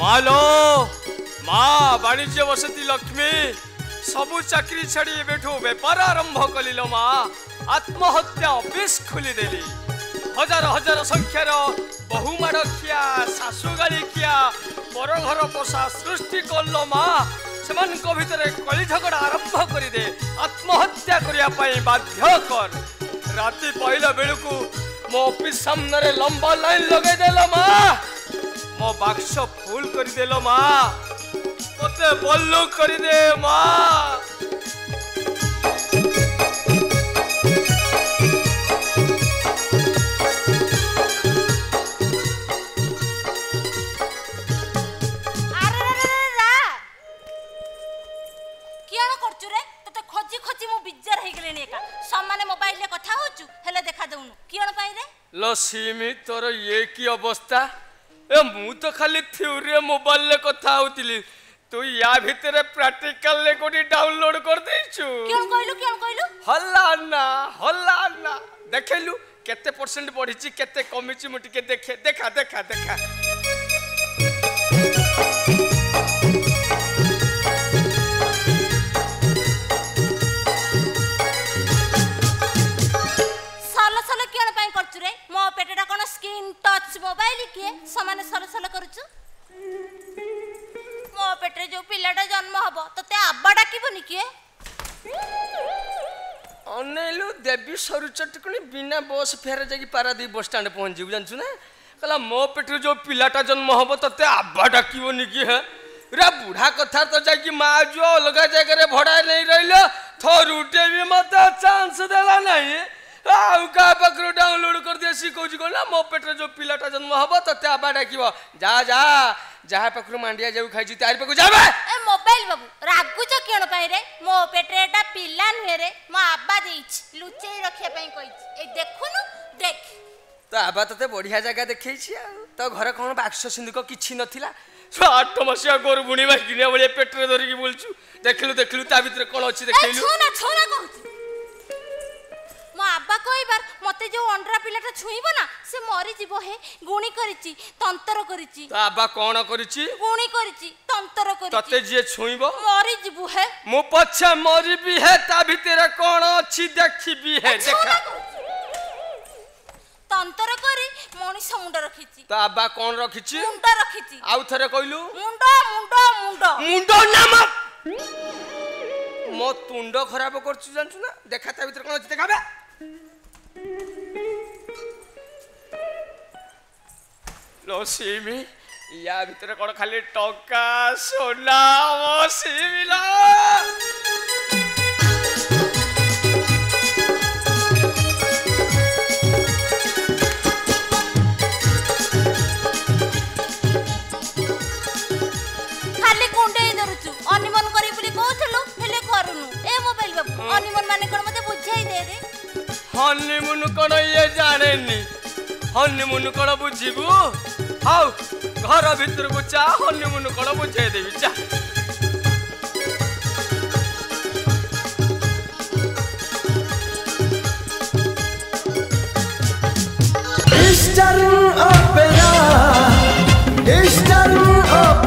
मालो माँ वाणिज्य बसती लक्ष्मी सबु चाकरी छाड़ी एबेठू बेपार आरंभ कलिलो माँ आत्महत्या ऑफिस खोलीदेली हजार हजार संख्यार बहुमाड़ खिया शाशु गाड़ी खिया पर घर पोषा सृष्टि कल माँ से भितर कली झगड़ा आरंभ करदे आत्महत्या करने बाध्य कर राति पहला बेलू मो ऑफिस सामने लंबा लाइन लगेदेल माँ मो बाक्स फुल करदेल माँ मते बल्लू करदे माँ लो सीमी तोर ये की अवस्था ए मु तो खाली थ्योरी मोबाइल ले कथा होतिली तू या भितरे प्रैक्टिकल ले कोडी डाउनलोड कर देछु क्यों कहलु हल्ला ना देखैलु केते परसेंट बढ़िची केते कमिची मुटी के देखे देखा देखा देखा स्क्रीन टच मोबाइल किए समान सरसल करूछु मो पेटरे जो पिलाटा जन्म हबो तते आब्बा डाकिबोनी किए अनेलु देवी सरू चटकणी बिना बस फेर जाकी पारादीप बस स्टैंड पहुंच जीव जानछु ना कहला मो पेटरे जो पिलाटा जन्म हबो तते आब्बा डाकिबोनी कि है रे बुढ़ा कथा तो जाकी मां जो अलग जगह रे भड़ा नहीं रहिलो थरुटे भी मते चांस देला नहीं पाखु डाउनलोड कर दिए शिखौच ना मो पेट जो पिलाटा जन्म हम ते आबा डाक जा जा जहाँ पाखु मांडिया जाऊ खाई तार पाखु जा मोबाइल बाबू रागुच केण पाई रे मो पेटरे एटा पिला नुहे रे मो आबा देइछ लुचेई रखिया पई कहिछ ए देखुनु देख तो आबा तते बढ़िया जगह देखैछि तो घर कोन बाक्स सिंधुक किछि नथिला 8 मसिया गोर बुणी बाकिनिया बळे पेटरे धरि की बोलछु देखलु ता भीतर कोन अछि देखैलु छोना कहू मो आब्बा कहबार मते जो अंडरा पिलाटा छुईबो ना से मरि जीवो हे गुणी करिछि तंत्र करिछि तो आब्बा कोन करिछि गुणी करिछि तंत्र करिछि तते जे छुईबो मरि जीवो हे मो पछा मरि भी है ता भीतर कोन अछि देखिबी है देखा तंत्र करी मनिष मुंड रखिछि तो आब्बा कोन रखिछि मुंड रखिछि आउ थरे कहलु मुंड नाम मो तुंड खराब करछु जानछु ना देखा ता भीतर कोन अछि देखाबे लो सीमी या भीतर कोन खाली टका सोना ओ सीमिला खाली कोंडे धरुछु अनिमन करी बुली कहथलो हेले करूनु ए मोबाइल बाबू अनिमन माने कोन मते बुझाई दे रे हनीमून कोन ये जानेनी हनीमून कोन बुझिबू हाउ घर भीतर को चा हनीमून कोन बुझाई देबी चा Eastern Opera